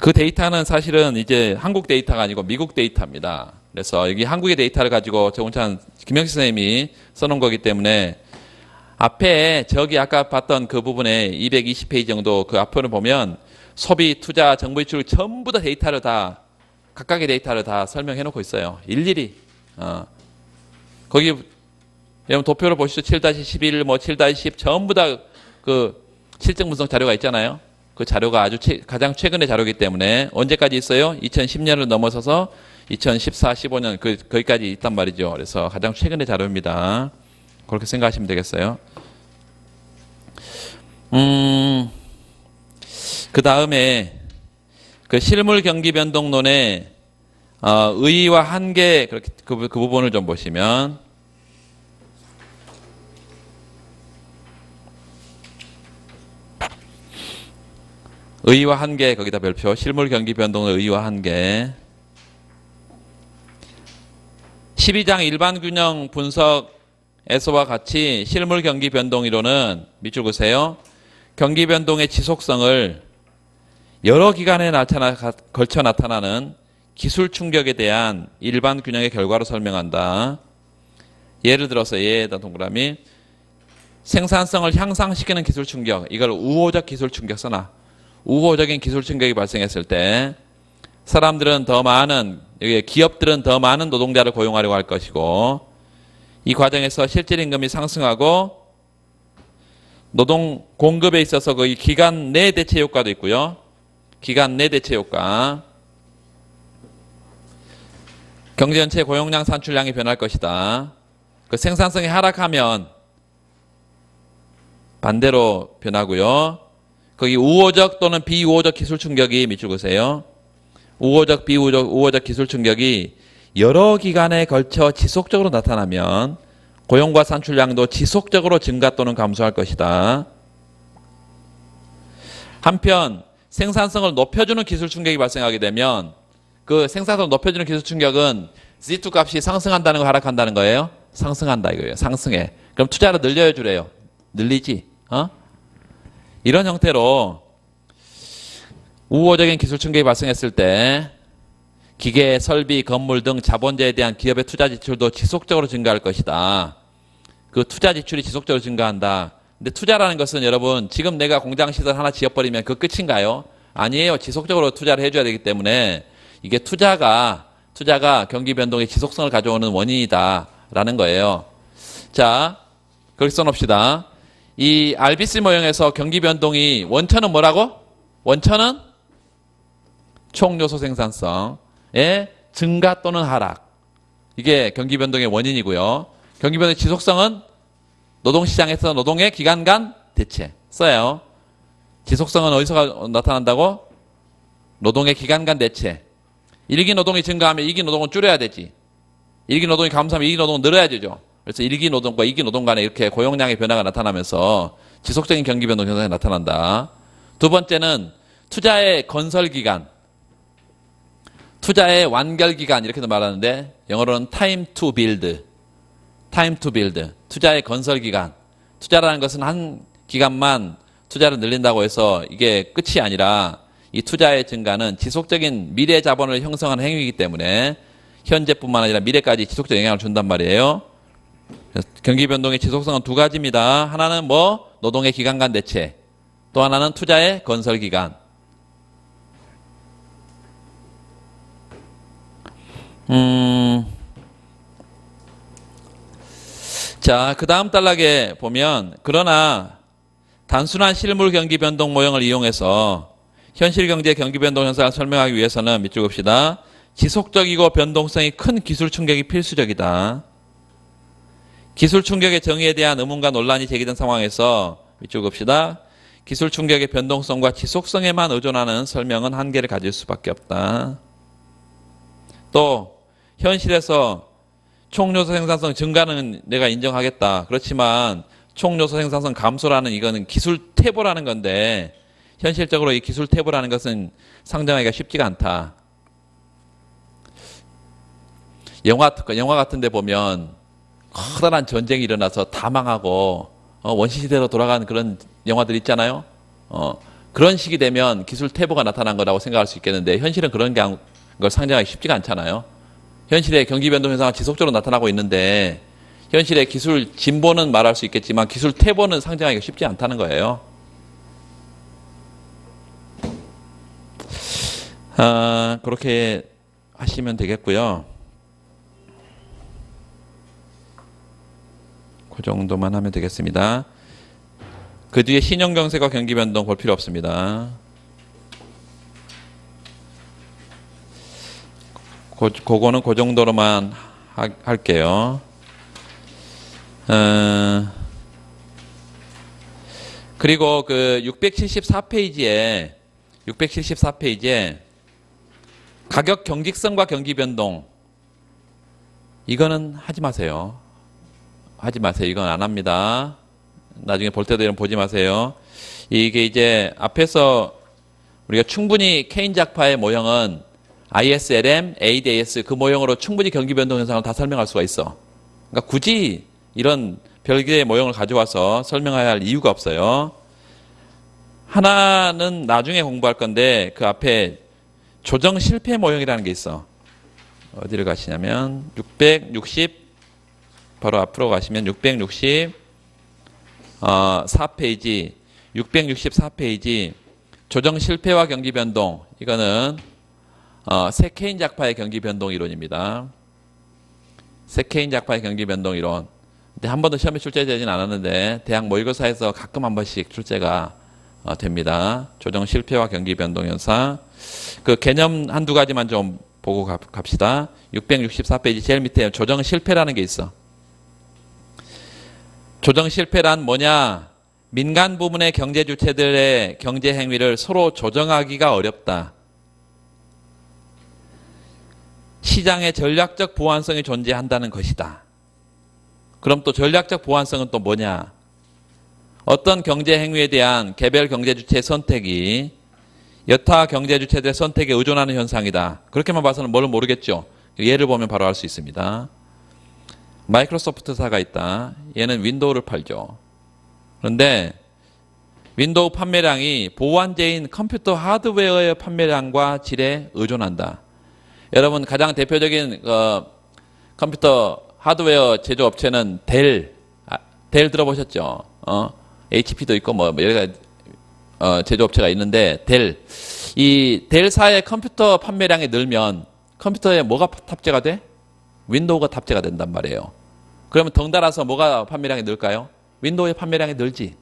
그 데이터는 사실은 이제 한국 데이터가 아니고 미국 데이터입니다. 그래서 여기 한국의 데이터를 가지고 김영식 선생님이 써놓은 거기 때문에 앞에 저기 아까 봤던 그 부분에 220페이지 정도 그 앞을 보면 소비, 투자, 정부 지출 전부 다 데이터를 다 각각의 데이터를 다 설명해 놓고 있어요. 일일이. 거기 여러분 도표를 보시죠. 7-11, 7-10 전부 다 그 실증 분석 자료가 있잖아요. 그 자료가 가장 최근의 자료이기 때문에 언제까지 있어요? 2010년을 넘어서서 2014, 15년 거기까지 있단 말이죠. 그래서 가장 최근의 자료입니다. 그렇게 생각하시면 되겠어요. 그 다음에 그 실물 경기 변동론의 의의와 한계 그 부분을 좀 보시면 의의와 한계 거기다 별표 실물 경기 변동의 의의와 한계 12장 일반 균형 분석에서와 같이 실물 경기 변동 이론은 밑줄 그으세요. 경기 변동의 지속성을 여러 기간에 걸쳐 나타나는 기술 충격에 대한 일반 균형의 결과로 설명한다. 예를 들어서 얘에다 동그라미 생산성을 향상시키는 기술 충격, 이걸 우호적 기술 충격 써놔. 우호적인 기술 충격이 발생했을 때 사람들은 더 많은, 기업들은 더 많은 노동자를 고용하려고 할 것이고, 이 과정에서 실질 임금이 상승하고 노동 공급에 있어서 그 기간 내 대체 효과도 있고요. 기간 내 대체 효과. 경제 전체 고용량 산출량이 변할 것이다. 그 생산성이 하락하면 반대로 변하고요. 거기 우호적 또는 비우호적 기술 충격이 밑줄 그으세요. 우호적, 우호적 기술 충격이 여러 기간에 걸쳐 지속적으로 나타나면 고용과 산출량도 지속적으로 증가 또는 감소할 것이다. 한편 생산성을 높여주는 기술 충격이 발생하게 되면 그 생산성을 높여주는 기술 충격은 Z2 값이 상승한다는 거 하락한다는 거예요? 상승한다 이거예요. 상승해. 그럼 투자를 늘려주래요. 늘리지. 이런 형태로 우호적인 기술 충격이 발생했을 때 기계, 설비, 건물 등 자본재에 대한 기업의 투자 지출도 지속적으로 증가할 것이다. 그 투자 지출이 지속적으로 증가한다. 근데 투자라는 것은 여러분 지금 내가 공장 시설 하나 지어버리면 그 끝인가요? 아니에요. 지속적으로 투자를 해줘야 되기 때문에 이게 투자가 경기 변동의 지속성을 가져오는 원인이다라는 거예요. 자, 그렇게 써놓읍시다. 이 RBC 모형에서 경기 변동이 원천은 뭐라고? 원천은 총요소 생산성의 증가 또는 하락. 이게 경기 변동의 원인이고요. 경기 변동의 지속성은 노동시장에서 노동의 기간 간 대체. 써요. 지속성은 어디서 나타난다고? 노동의 기간 간 대체. 일기 노동이 증가하면 이기 노동은 줄여야 되지. 일기 노동이 감소하면 이기 노동은 늘어야 되죠. 그래서 1기 노동과 2기 노동 간에 이렇게 고용량의 변화가 나타나면서 지속적인 경기 변동 현상이 나타난다. 두 번째는 투자의 건설 기간, 투자의 완결 기간 이렇게도 말하는데 영어로는 time to build, 투자의 건설 기간. 투자라는 것은 한 기간만 투자를 늘린다고 해서 이게 끝이 아니라 이 투자의 증가는 지속적인 미래 자본을 형성하는 행위이기 때문에 현재뿐만 아니라 미래까지 지속적 영향을 준단 말이에요. 경기 변동의 지속성은 두 가지입니다. 하나는 노동의 기간 간 대체. 또 하나는 투자의 건설 기간. 자, 그 다음 단락에 보면 그러나 단순한 실물 경기 변동 모형을 이용해서 현실 경제 경기 변동 현상을 설명하기 위해서는 밑줄 봅시다. 지속적이고 변동성이 큰 기술 충격이 필수적이다. 기술 충격의 정의에 대한 의문과 논란이 제기된 상황에서 밑줄 봅시다. 기술 충격의 변동성과 지속성에만 의존하는 설명은 한계를 가질 수밖에 없다. 또 현실에서 총요소 생산성 증가는 내가 인정하겠다. 그렇지만 총요소 생산성 감소라는 이거는 기술 퇴보라는 건데 현실적으로 이 기술 퇴보라는 것은 상정하기가 쉽지가 않다. 영화 같은 데 보면 커다란 전쟁이 일어나서 다 망하고 원시 시대로 돌아가는 그런 영화들 있잖아요. 그런 식이 되면 기술 퇴보가 나타난 거라고 생각할 수 있겠는데 현실은 그런 걸 상정하기 쉽지가 않잖아요. 현실의 경기 변동 현상은 지속적으로 나타나고 있는데 현실의 기술 진보는 말할 수 있겠지만 기술 퇴보는 상정하기가 쉽지 않다는 거예요. 그렇게 하시면 되겠고요. 그 정도만 하면 되겠습니다. 그 뒤에 신용경색과 경기변동 볼 필요 없습니다. 그거는 그 정도로만 할게요. 그리고 그 674페이지에 가격 경직성과 경기변동 이거는 하지 마세요. 이건 안 합니다. 나중에 볼 때도 이런 보지 마세요. 이게 이제 앞에서 우리가 충분히 케인즈 학파의 모형은 ISLM, ADAS 그 모형으로 충분히 경기 변동 현상을 다 설명할 수가 있어. 그러니까 굳이 이런 별개의 모형을 가져와서 설명해야 할 이유가 없어요. 하나는 나중에 공부할 건데 그 앞에 조정 실패 모형이라는 게 있어. 어디를 가시냐면 660 바로 앞으로 가시면 664페이지 조정 실패와 경기 변동 이거는 세케인 작파의 경기 변동 이론입니다. 세케인 작파의 경기 변동 이론. 근데 한 번도 시험에 출제되진 않았는데 대학 모의고사에서 가끔 한 번씩 출제가 됩니다. 조정 실패와 경기 변동 현상. 그 개념 한두 가지만 좀 보고 갑시다. 664페이지 제일 밑에 조정 실패라는 게 있어. 조정 실패란 뭐냐? 민간 부문의 경제 주체들의 경제 행위를 서로 조정하기가 어렵다. 시장의 전략적 보완성이 존재한다는 것이다. 그럼 또 전략적 보완성은 또 뭐냐? 어떤 경제 행위에 대한 개별 경제 주체의 선택이 여타 경제 주체들의 선택에 의존하는 현상이다. 그렇게만 봐서는 뭘 모르겠죠. 예를 보면 바로 알 수 있습니다. 마이크로소프트사가 있다. 얘는 윈도우를 팔죠. 그런데 윈도우 판매량이 보완제인 컴퓨터 하드웨어의 판매량과 질에 의존한다. 여러분 가장 대표적인 컴퓨터 하드웨어 제조업체는 델 들어보셨죠? HP도 있고 뭐 여러 가지 제조업체가 있는데 이 델사의 컴퓨터 판매량이 늘면 컴퓨터에 뭐가 탑재가 돼? 윈도우가 탑재가 된단 말이에요. 그러면 덩달아서 뭐가 판매량이 늘까요? 윈도우의 판매량이 늘지.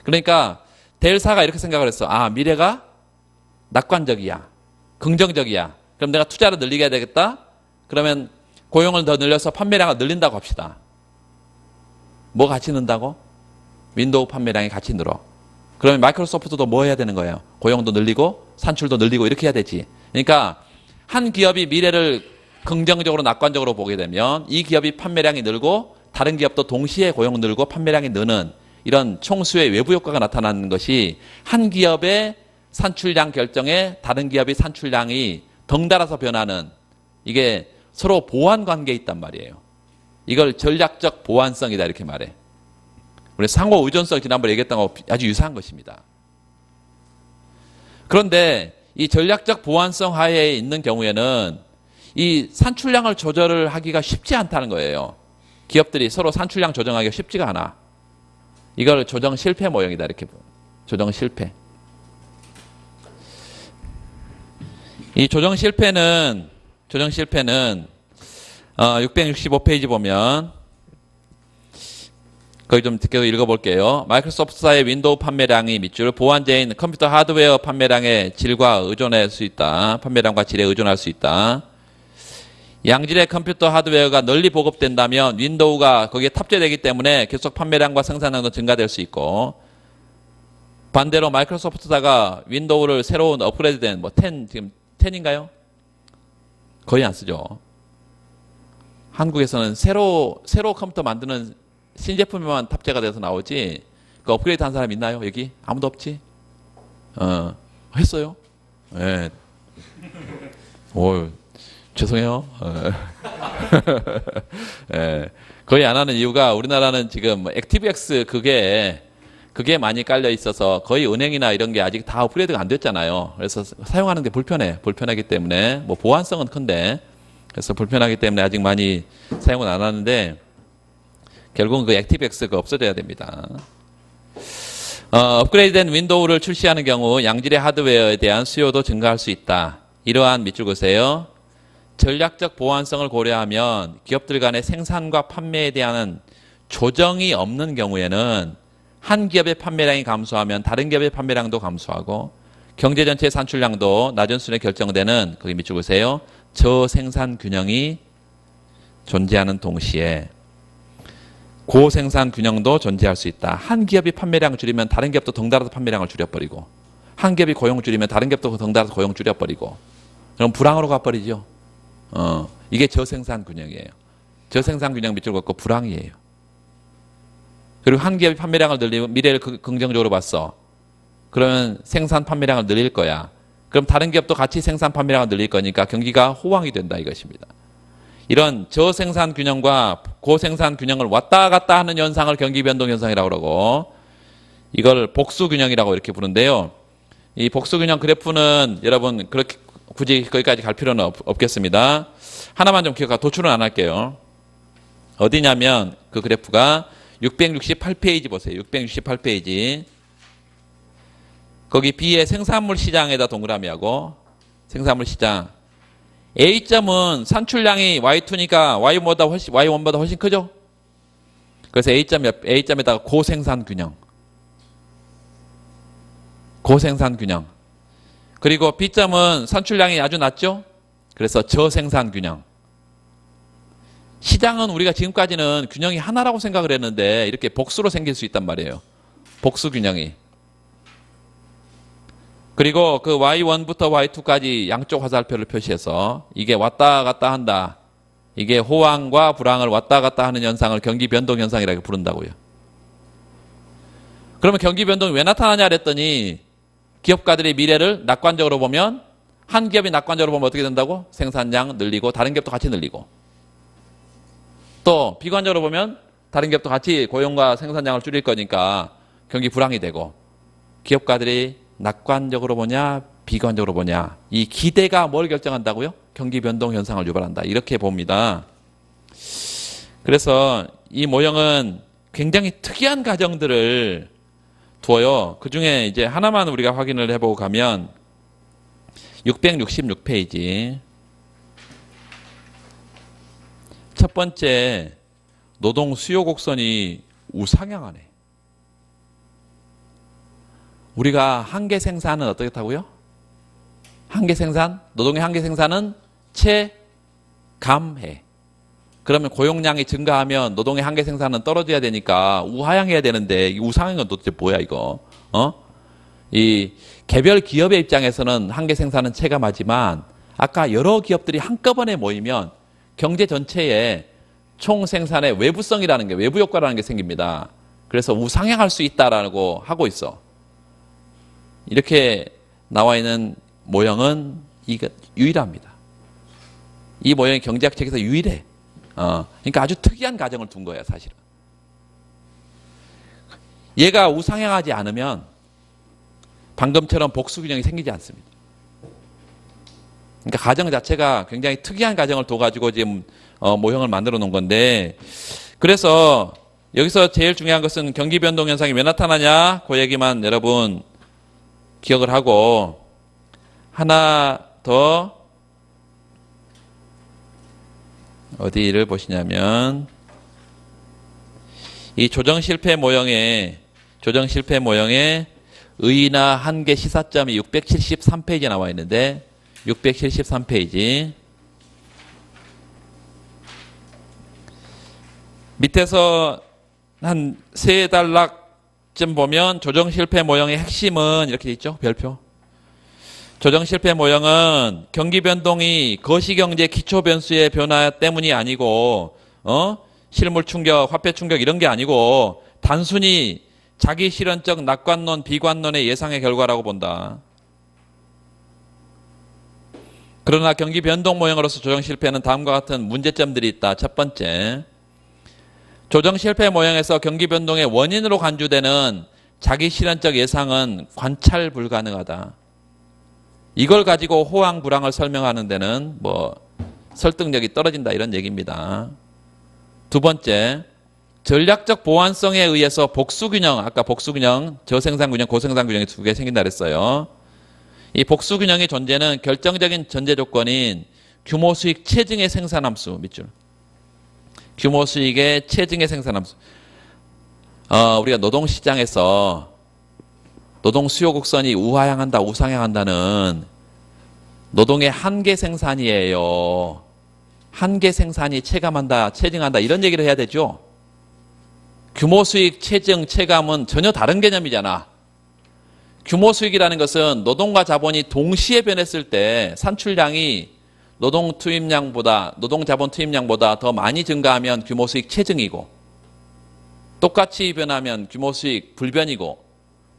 그러니까 델사가 이렇게 생각을 했어. 미래가 낙관적이야. 긍정적이야. 그럼 내가 투자를 늘리게 해야 되겠다. 그러면 고용을 더 늘려서 판매량을 늘린다고 합시다. 뭐 같이 는다고? 윈도우 판매량이 같이 늘어. 그러면 마이크로소프트도 뭐 해야 되는 거예요? 고용도 늘리고 산출도 늘리고 이렇게 해야 되지. 그러니까 한 기업이 미래를 긍정적으로 낙관적으로 보게 되면 이 기업이 판매량이 늘고 다른 기업도 동시에 고용 늘고 판매량이 느는 이런 총수의 외부 효과가 나타나는 것이 한 기업의 산출량 결정에 다른 기업의 산출량이 덩달아서 변하는 이게 서로 보완 관계에 있단 말이에요. 이걸 전략적 보완성이다 이렇게 말해. 우리 상호 의존성 지난번에 얘기했던 거 아주 유사한 것입니다. 그런데 이 전략적 보완성 하에 있는 경우에는 이 산출량을 조절을 하기가 쉽지 않다는 거예요. 기업들이 서로 산출량 조정하기가 쉽지가 않아. 이걸 조정 실패 모형이다 이렇게 조정 실패. 이 조정 실패는 665페이지 보면 거기 좀 계속 읽어볼게요. 마이크로소프트사의 윈도우 판매량이 밑줄 보완제인 컴퓨터 하드웨어 판매량의 질과 의존할 수 있다. 판매량과 질에 의존할 수 있다. 양질의 컴퓨터 하드웨어가 널리 보급된다면 윈도우가 거기에 탑재되기 때문에 계속 판매량과 생산량도 증가될 수 있고, 반대로 마이크로소프트사가 윈도우를 새로운 업그레이드된 10 지금 10인가요? 거의 안 쓰죠. 한국에서는 새로 컴퓨터 만드는 신제품만 탑재가 돼서 나오지, 그 업그레이드 한 사람 있나요? 여기? 아무도 없지? 했어요? 예. 네. 오, 죄송해요. 예. 거의 안 하는 이유가 우리나라는 지금 액티브엑스 그게 많이 깔려 있어서 거의 은행이나 이런 게 아직 다 업그레이드가 안 됐잖아요. 그래서 사용하는 게 불편하기 때문에, 뭐 보안성은 큰데, 그래서 불편하기 때문에 아직 많이 사용은 안 하는데, 결국은 그 액티브엑스가 없어져야 됩니다. 업그레이드된 윈도우를 출시하는 경우 양질의 하드웨어에 대한 수요도 증가할 수 있다. 이러한 밑줄 그으세요. 전략적 보안성을 고려하면 기업들 간의 생산과 판매에 대한 조정이 없는 경우에는 한 기업의 판매량이 감소하면 다른 기업의 판매량도 감소하고, 경제 전체의 산출량도 낮은 수준에 결정되는, 거기 밑줄 그으세요. 저생산 균형이 존재하는 동시에 고생산 균형도 존재할 수 있다. 한 기업이 판매량을 줄이면 다른 기업도 덩달아서 판매량을 줄여버리고, 한 기업이 고용 줄이면 다른 기업도 덩달아서 고용 줄여버리고, 그럼 불황으로 가버리죠. 이게 저생산 균형이에요. 저생산 균형 밑줄 긋고 불황이에요. 그리고 한 기업이 판매량을 늘리고 미래를 긍정적으로 봤어. 그러면 생산 판매량을 늘릴 거야. 그럼 다른 기업도 같이 생산 판매량을 늘릴 거니까 경기가 호황이 된다 이것입니다. 이런 저생산 균형과 고생산 균형을 왔다 갔다 하는 현상을 경기 변동 현상이라고 그러고, 이걸 복수 균형이라고 이렇게 부르는데요. 이 복수 균형 그래프는 여러분 그렇게 굳이 거기까지 갈 필요는 없겠습니다. 하나만 좀 기억하고 도출은 안 할게요. 어디냐면 그 그래프가 668페이지 보세요. 668페이지. 거기 B의 생산물 시장에다 동그라미하고, 생산물 시장. A점은 산출량이 Y2니까 Y1보다 훨씬 크죠? 그래서 A점에다가 고생산 균형. 고생산 균형. 그리고 B점은 산출량이 아주 낮죠? 그래서 저생산 균형. 시장은 우리가 지금까지는 균형이 하나라고 생각을 했는데 이렇게 복수로 생길 수 있단 말이에요. 복수 균형이. 그리고 그 Y1부터 Y2까지 양쪽 화살표를 표시해서 이게 왔다 갔다 한다. 이게 호황과 불황을 왔다 갔다 하는 현상을 경기 변동 현상이라고 부른다고요. 그러면 경기 변동이 왜 나타나냐 그랬더니, 기업가들의 미래를 낙관적으로 보면, 한 기업이 낙관적으로 보면 어떻게 된다고? 생산량 늘리고 다른 기업도 같이 늘리고, 또 비관적으로 보면 다른 기업도 같이 고용과 생산량을 줄일 거니까 경기 불황이 되고, 기업가들이 낙관적으로 보냐 비관적으로 보냐, 이 기대가 뭘 결정한다고요? 경기 변동 현상을 유발한다. 이렇게 봅니다. 그래서 이 모형은 굉장히 특이한 가정들을 두어요. 그 중에 이제 하나만 우리가 확인을 해보고 가면 666페이지. 첫 번째, 노동 수요 곡선이 우상향하네. 우리가 한계 생산은 어떻게 타고요? 한계 생산, 노동의 한계 생산은 체감해. 그러면 고용량이 증가하면 노동의 한계 생산은 떨어져야 되니까 우하향해야 되는데, 이 우상향은 도대체 뭐야 이거? 이 개별 기업의 입장에서는 한계 생산은 체감하지만, 아까 여러 기업들이 한꺼번에 모이면 경제 전체에 총 생산의 외부성이라는 게, 외부 효과라는 게 생깁니다. 그래서 우상향할 수 있다라고 하고 있어. 이렇게 나와 있는 모형은 이거 유일합니다. 이 모형이 경제학 책에서 유일해. 그러니까 아주 특이한 가정을 둔 거야, 사실은. 얘가 우상향하지 않으면 방금처럼 복수균형이 생기지 않습니다. 그러니까 가정 자체가 굉장히 특이한 가정을 둬가지고 지금 모형을 만들어 놓은 건데, 그래서 여기서 제일 중요한 것은 경기 변동 현상이 왜 나타나냐? 그 얘기만 여러분 기억을 하고, 하나 더 어디를 보시냐면 이 조정 실패 모형의 의의나 한계 시사점이 673페이지에 나와 있는데 673페이지 밑에서 한 세 단락쯤 보면 조정 실패 모형의 핵심은 이렇게 있죠. 별표. 조정 실패 모형은 경기 변동이 거시경제 기초 변수의 변화 때문이 아니고 실물 충격, 화폐 충격 이런 게 아니고 단순히 자기 실현적 낙관론, 비관론의 예상의 결과라고 본다. 그러나 경기 변동 모형으로서 조정 실패는 다음과 같은 문제점들이 있다. 첫 번째, 조정 실패 모형에서 경기 변동의 원인으로 간주되는 자기 실현적 예상은 관찰 불가능하다. 이걸 가지고 호황, 불황을 설명하는 데는 설득력이 떨어진다 이런 얘기입니다. 두 번째, 전략적 보완성에 의해서 복수균형, 아까 복수균형, 저생산균형, 고생산균형이 두 개 생긴다 그랬어요. 이 복수균형의 존재는 결정적인 전제 조건인 규모수익 체증의 생산함수, 밑줄. 규모수익의 체증의 생산함수. 우리가 노동시장에서 노동 수요 곡선이 우하향한다, 우상향한다는 노동의 한계 생산이에요. 한계 생산이 체감한다, 체증한다 이런 얘기를 해야 되죠. 규모 수익, 체증, 체감은 전혀 다른 개념이잖아. 규모 수익이라는 것은 노동과 자본이 동시에 변했을 때 산출량이 노동 자본 투입량보다 더 많이 증가하면 규모 수익 체증이고, 똑같이 변하면 규모 수익 불변이고,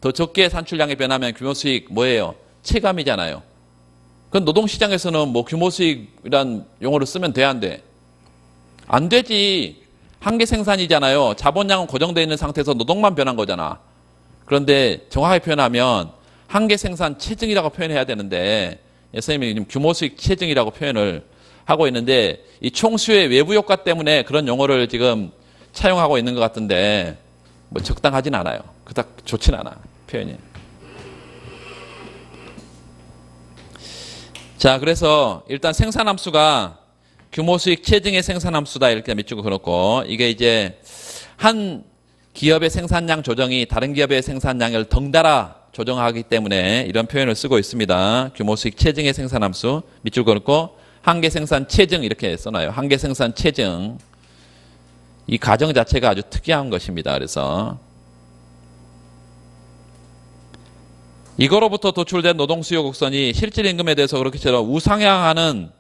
더 적게 산출량이 변하면 규모 수익 뭐예요? 체감이잖아요. 그건 노동시장에서는 규모 수익이란 용어를 쓰면 돼, 안 돼? 안 되지. 한계 생산이잖아요. 자본량은 고정되어 있는 상태에서 노동만 변한 거잖아. 그런데 정확하게 표현하면 한계 생산 체증이라고 표현해야 되는데, 선생님이 지금 규모 수익 체증이라고 표현을 하고 있는데, 이 총수의 외부 효과 때문에 그런 용어를 지금 차용하고 있는 것 같은데, 적당하진 않아요. 그닥 좋진 않아, 표현이. 자, 그래서 일단 생산함수가 규모 수익 체증의 생산함수다 이렇게 밑줄 그렇고, 이게 이제 한 기업의 생산량 조정이 다른 기업의 생산량을 덩달아 조정하기 때문에 이런 표현을 쓰고 있습니다. 규모 수익 체증의 생산함수 밑줄 그렇고, 한계 생산 체증 이렇게 써놔요. 한계 생산 체증. 이 가정 자체가 아주 특이한 것입니다. 그래서 이거로부터 도출된 노동 수요 곡선이 실질 임금에 대해서 그렇게처럼 우상향하는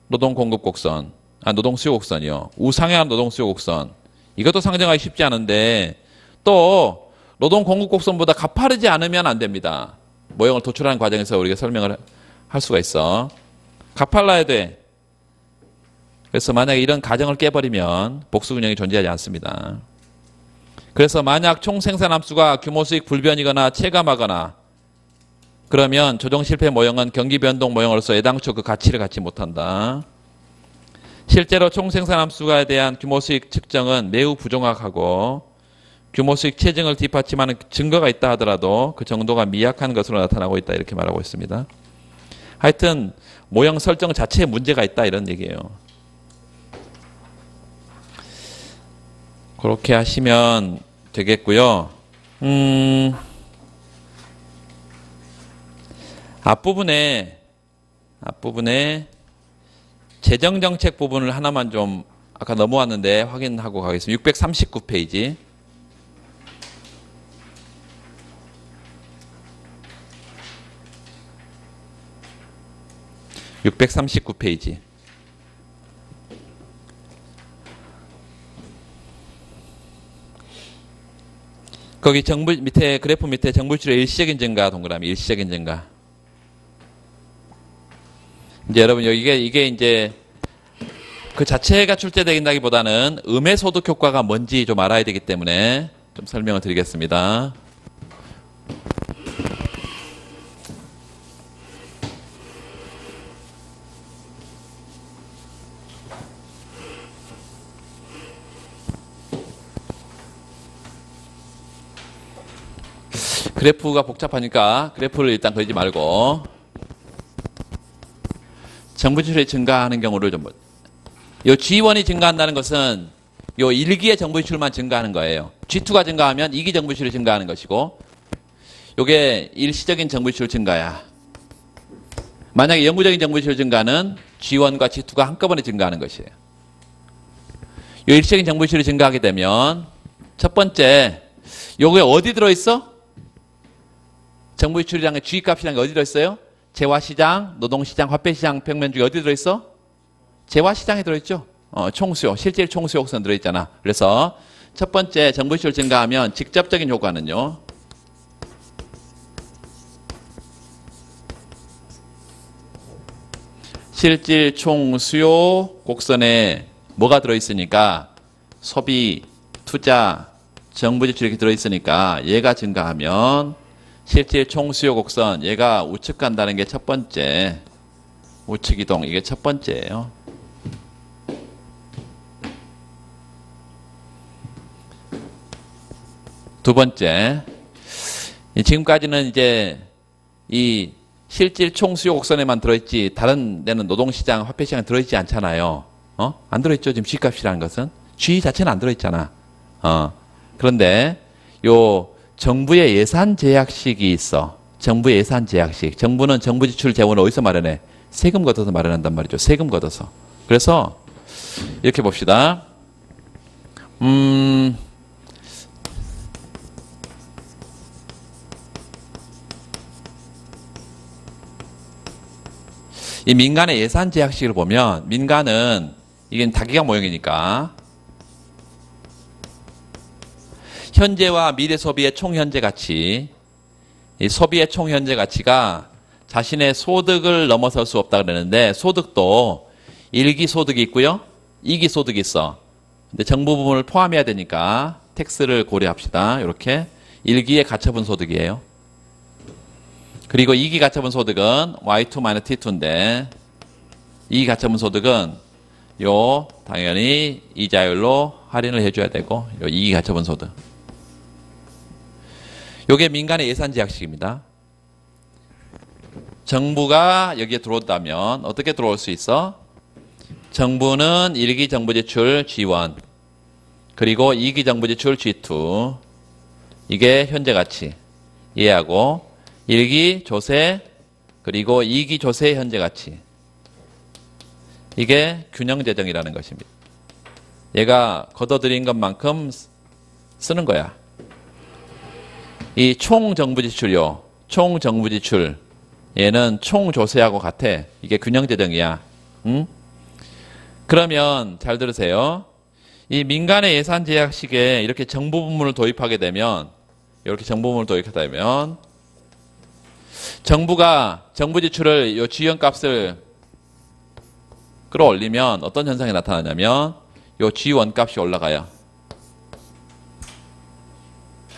노동 공급 곡선, 노동 수요 곡선이요. 우상향한 노동 수요 곡선. 이것도 상정하기 쉽지 않은데, 또 노동 공급 곡선보다 가파르지 않으면 안 됩니다. 모형을 도출하는 과정에서 우리가 설명을 할 수가 있어. 가팔라야 돼. 그래서 만약에 이런 가정을 깨버리면 복수균형이 존재하지 않습니다. 그래서 만약 총생산함수가 규모수익 불변이거나 체감하거나 그러면 조정실패 모형은 경기변동 모형으로서 애당초 그 가치를 갖지 못한다. 실제로 총생산함수에 대한 규모수익 측정은 매우 부정확하고, 규모수익 체증을 뒷받침하는 증거가 있다 하더라도 그 정도가 미약한 것으로 나타나고 있다 이렇게 말하고 있습니다. 하여튼 모형 설정 자체에 문제가 있다 이런 얘기예요. 그렇게 하시면 되겠고요. 앞부분에 재정정책 부분을 하나만 좀 아까 넘어왔는데 확인하고 가겠습니다. 639페이지. 639페이지. 거기 밑에 그래프 밑에 정부출의 일시적인 증가 동그라미 일시적인 증가. 이제 여러분 이게 이제 그 자체가 출제된다기보다는 음의 소득 효과가 뭔지 좀 알아야 되기 때문에 좀 설명을 드리겠습니다. 그래프가 복잡하니까 그래프를 일단 그리지 말고 정부 지출이 증가하는 경우를 좀 요 G1이 증가한다는 것은 요 1기의 정부 지출만 증가하는 거예요. G2가 증가하면 2기 정부 지출이 증가하는 것이고 요게 일시적인 정부 지출 증가야. 만약에 영구적인 정부 지출 증가는 G1과 G2가 한꺼번에 증가하는 것이에요. 요 일시적인 정부 지출이 증가하게 되면 첫 번째 요게 어디 들어있어? 정부 지출이랑 G값이랑 어디 들어있어요? 재화시장, 노동시장, 화폐시장 평면 중에 어디 들어있어? 재화시장에 들어있죠. 총수요, 실질 총수요 곡선 들어있잖아. 그래서 첫 번째 정부 지출 증가하면 직접적인 효과는요. 실질 총수요 곡선에 뭐가 들어있으니까 소비, 투자, 정부 지출 이렇게 들어있으니까 얘가 증가하면 실질 총수요 곡선 얘가 우측 간다는 게 첫 번째. 우측 이동 이게 첫 번째예요. 두 번째, 지금까지는 이제 이 실질 총수요 곡선에만 들어있지 다른 데는 노동시장, 화폐시장 들어있지 않잖아요. 안 들어있죠. 지금 G값이라는 것은 G 자체는 안 들어있잖아. 그런데 요 정부의 예산 제약식이 있어. 정부의 예산 제약식. 정부는 정부 지출 재원을 어디서 마련해? 세금 걷어서 마련한단 말이죠. 세금 걷어서. 그래서 이렇게 봅시다. 이 민간의 예산 제약식을 보면 민간은 이게 다기가 모형이니까 현재와 미래 소비의 총현재 가치, 이 소비의 총현재 가치가 자신의 소득을 넘어설 수 없다 그러는데 소득도 1기 소득이 있고요. 2기 소득이 있어. 근데 정부 부분을 포함해야 되니까 텍스를 고려합시다. 이렇게 1기의 가처분 소득이에요. 그리고 2기 가처분 소득은 Y2-T2인데 2기 가처분 소득은 요 당연히 이자율로 할인을 해줘야 되고 요 2기 가처분 소득. 요게 민간의 예산 제약식입니다. 정부가 여기에 들어온다면 어떻게 들어올 수 있어? 정부는 1기 정부 지출 G1 그리고 2기 정부 지출 G2 이게 현재 가치 이해하고 1기 조세 그리고 2기 조세 현재 가치 이게 균형 재정이라는 것입니다. 얘가 걷어들인 것만큼 쓰는 거야. 이 총 정부 지출요. 총 정부 지출 얘는 총 조세하고 같아. 이게 균형 재정이야. 응? 그러면 잘 들으세요. 이 민간의 예산 제약식에 이렇게 정부 부문을 도입하게 되면 이렇게 정부 부문을 도입하다 보면 정부가 정부 지출을 요 G형 값을 끌어올리면 어떤 현상이 나타나냐면 요 G1 값이 올라가요.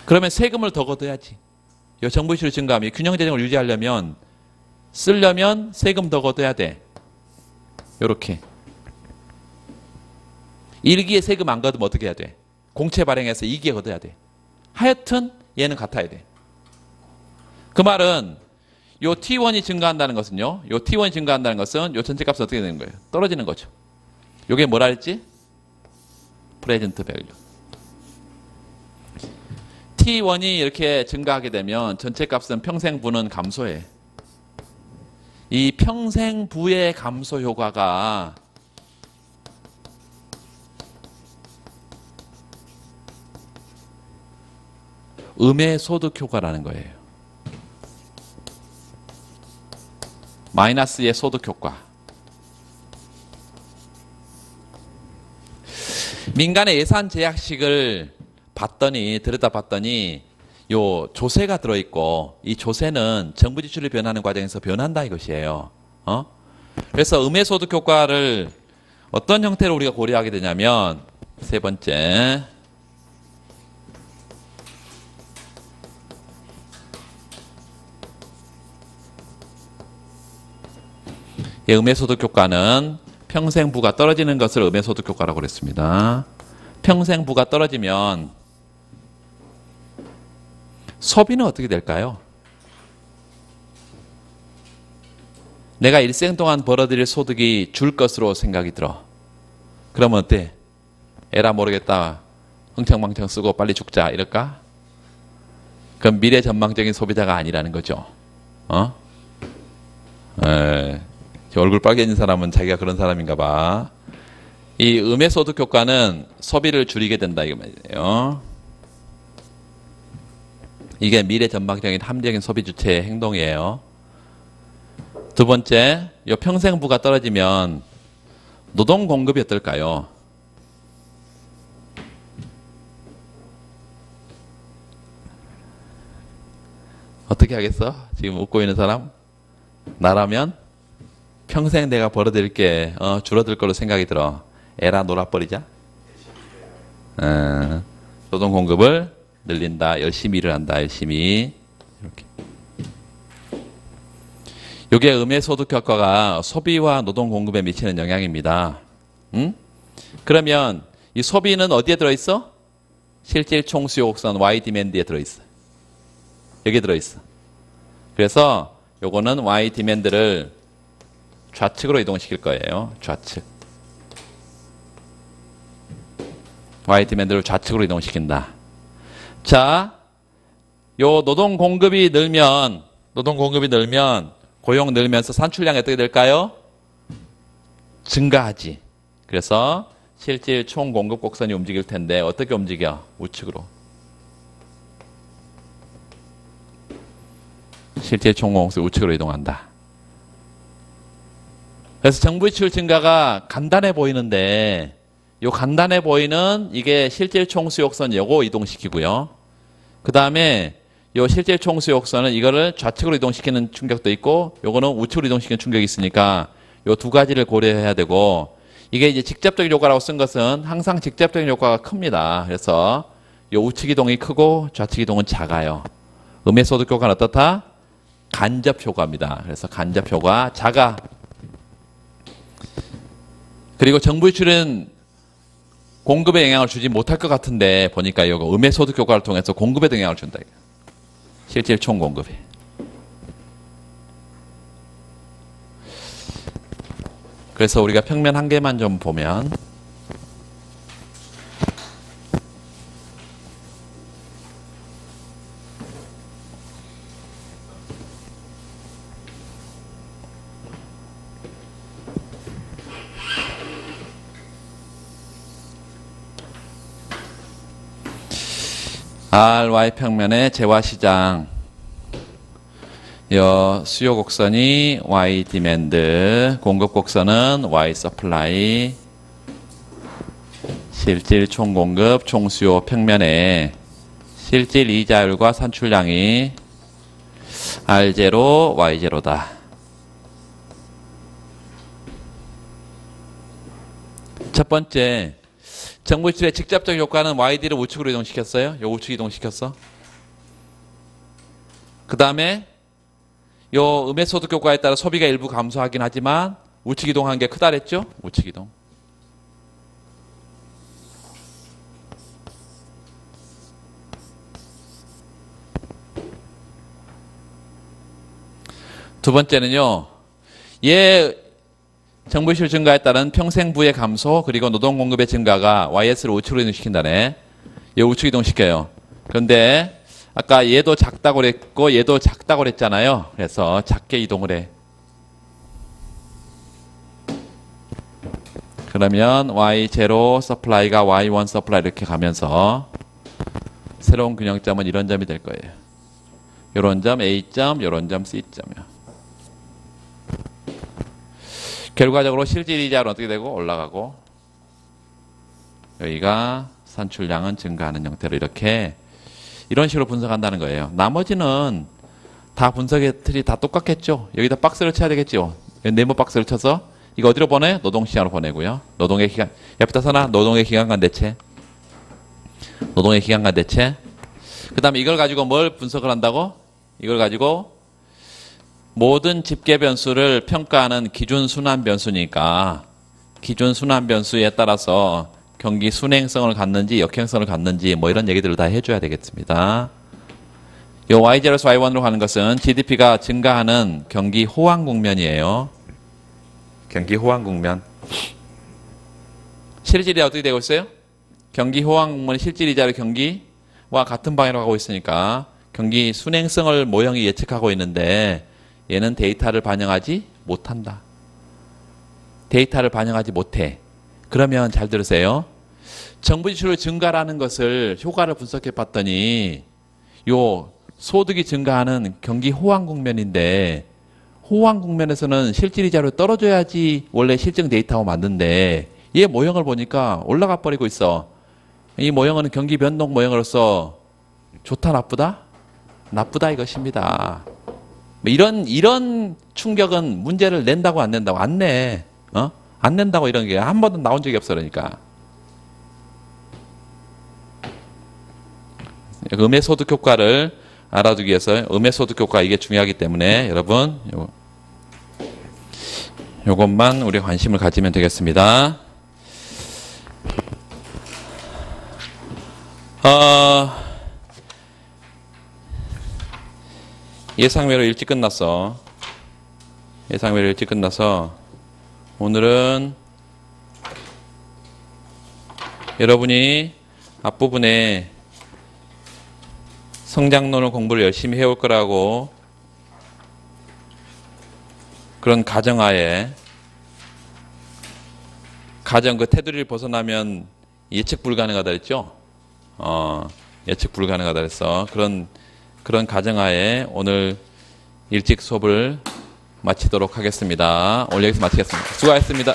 그러면 세금을 더 걷어야지. 요 정부 지출 증가하면 균형 재정을 유지하려면 쓰려면 세금 더 걷어야 돼. 요렇게. 1기에 세금 안 걷으면 어떻게 해야 돼? 공채 발행해서 2기에 걷어야 돼. 하여튼 얘는 같아야 돼. 그 말은 요 T1이 증가한다는 것은요. 요 T1이 증가한다는 것은 요 전체 값은 어떻게 되는 거예요? 떨어지는 거죠. 요게 뭐라 했지? 프레젠트 밸류. T1이 이렇게 증가하게 되면 전체 값은 평생부는 감소해. 이 평생부의 감소 효과가 음의 소득 효과라는 거예요. 마이너스의 소득 효과. 민간의 예산 제약식을 들여다봤더니 요 조세가 들어있고 이 조세는 정부 지출이 변하는 과정에서 변한다 이것이에요. 그래서 음의 소득 효과를 어떤 형태로 우리가 고려하게 되냐면 세 번째 음의 소득 효과는 평생부가 떨어지는 것을 음의 소득 효과라고 그랬습니다. 평생부가 떨어지면 소비는 어떻게 될까요? 내가 일생 동안 벌어들일 소득이 줄 것으로 생각이 들어. 그러면 어때? 에라 모르겠다. 흥청망청 쓰고 빨리 죽자 이럴까? 그럼 미래 전망적인 소비자가 아니라는 거죠. 얼굴 빨개진 사람은 자기가 그런 사람인가 봐. 이 음해소득 효과는 소비를 줄이게 된다 이거 말이에요. 이게 미래 전망적인 합리적인 소비 주체의 행동이에요. 두 번째, 요 평생부가 떨어지면 노동 공급이 어떨까요? 어떻게 하겠어? 지금 웃고 있는 사람? 나라면 평생 내가 벌어들일게 줄어들 걸로 생각이 들어. 에라 놀아버리자. 노동 공급을 늘린다. 열심히 일을 한다. 열심히. 이렇게. 이게 음해소득 효과가 소비와 노동 공급에 미치는 영향입니다. 그러면 이 소비는 어디에 들어있어? 실질 총수요 곡선 Y 디맨드에 들어있어. 여기에 들어있어. 그래서 요거는 Y 디맨드를 좌측으로 이동시킬 거예요. 좌측. Y 디맨드를 좌측으로 이동시킨다. 자, 요 노동 공급이 늘면 고용 늘면서 산출량이 어떻게 될까요? 증가하지. 그래서 실질 총 공급 곡선이 움직일 텐데 어떻게 움직여? 우측으로. 실질 총 공급 곡선이 우측으로 이동한다. 그래서 정부 지출 증가가 간단해 보이는데 요 간단해 보이는 이게 실질 총수 곡선 요거 이동시키고요. 그 다음에 요 실질 총수 곡선은 이거를 좌측으로 이동시키는 충격도 있고 요거는 우측으로 이동시키는 충격이 있으니까 요 두 가지를 고려해야 되고 이게 이제 직접적인 효과라고 쓴 것은 항상 직접적인 효과가 큽니다. 그래서 요 우측 이동이 크고 좌측 이동은 작아요. 음해소득 효과는 어떻다? 간접 효과입니다. 그래서 간접 효과 작아. 그리고 정부 지출은 공급에 영향을 주지 못할 것 같은데 보니까 이거 음해소득 효과를 통해서 공급에도 영향을 준다. 실질 총 공급에. 그래서 우리가 평면 한 개만 좀 보면 RY 평면의 재화시장 수요 곡선이 Y 디맨드, 공급 곡선은 Y 서플라이, 실질 총 공급, 총 수요 평면에 실질 이자율과 산출량이 R0, Y0다. 첫 번째, 정부 지출의 직접적 효과는 YD를 우측으로 이동시켰어요. 요 우측 이동시켰어. 그 다음에 요 음해소득 효과에 따라 소비가 일부 감소하긴 하지만 우측 이동한 게 크다 그랬죠? 우측 이동. 두 번째는요. 얘 정부 지출 증가에 따른 평생부의 감소 그리고 노동 공급의 증가가 YS를 우측으로 이동시킨다네. 얘 우측 이동시켜요. 그런데 아까 얘도 작다고 그랬고 얘도 작다고 그랬잖아요. 그래서 작게 이동을 해. 그러면 Y0 서플라이가 Y1 서플라이 이렇게 가면서 새로운 균형점은 이런 점이 될 거예요. 요런 점 A점, 요런 점 C점이요. 결과적으로 실질 이자율은 어떻게 되고 올라가고 여기가 산출량은 증가하는 형태로 이렇게 이런 식으로 분석한다는 거예요. 나머지는 다 분석의 틀이 다 똑같겠죠. 여기다 박스를 쳐야 되겠죠. 네모 박스를 쳐서 이거 어디로 보내? 노동시장으로 보내고요. 노동의 기간 옆에다 써놔. 노동의 기간간 대체. 노동의 기간간 대체. 그 다음에 이걸 가지고 뭘 분석을 한다고? 이걸 가지고 모든 집계 변수를 평가하는 기준 순환 변수니까 기준 순환 변수에 따라서 경기 순행성을 갖는지 역행성을 갖는지 뭐 이런 얘기들을 다 해줘야 되겠습니다. 요 Y0에서 Y1으로 가는 것은 GDP가 증가하는 경기 호황 국면이에요. 경기 호황 국면. 실질이 어떻게 되고 있어요? 경기 호황 국면의 실질이자를 경기와 같은 방향으로 가고 있으니까 경기 순행성을 모형이 예측하고 있는데 얘는 데이터를 반영하지 못한다. 데이터를 반영하지 못해. 그러면 잘 들으세요. 정부 지출의 증가라는 것을 효과를 분석해 봤더니 요 소득이 증가하는 경기 호황 국면인데 호황 국면에서는 실질이자로 떨어져야지 원래 실증 데이터가 맞는데 얘 모형을 보니까 올라가 버리고 있어. 이 모형은 경기 변동 모형으로서 좋다 나쁘다? 나쁘다 이것입니다. 이런 충격은 문제를 낸다고 안 낸다고? 안 내. 안 낸다고 이런 게 한 번도 나온 적이 없어 그러니까. 음의 소득 효과를 알아두기 위해서 음의 소득 효과 이게 중요하기 때문에 여러분 요것만 우리 관심을 가지면 되겠습니다. 예상외로 일찍 끝났어. 예상외로 일찍 끝나서 오늘은 여러분이 앞부분에 성장론을 공부를 열심히 해올 거라고 그런 가정하에 가정 그 테두리를 벗어나면 예측 불가능하다 그랬죠? 예측 불가능하다 그랬어. 그런 가정하에 오늘 일찍 수업을 마치도록 하겠습니다. 오늘 여기서 마치겠습니다. 수고하셨습니다.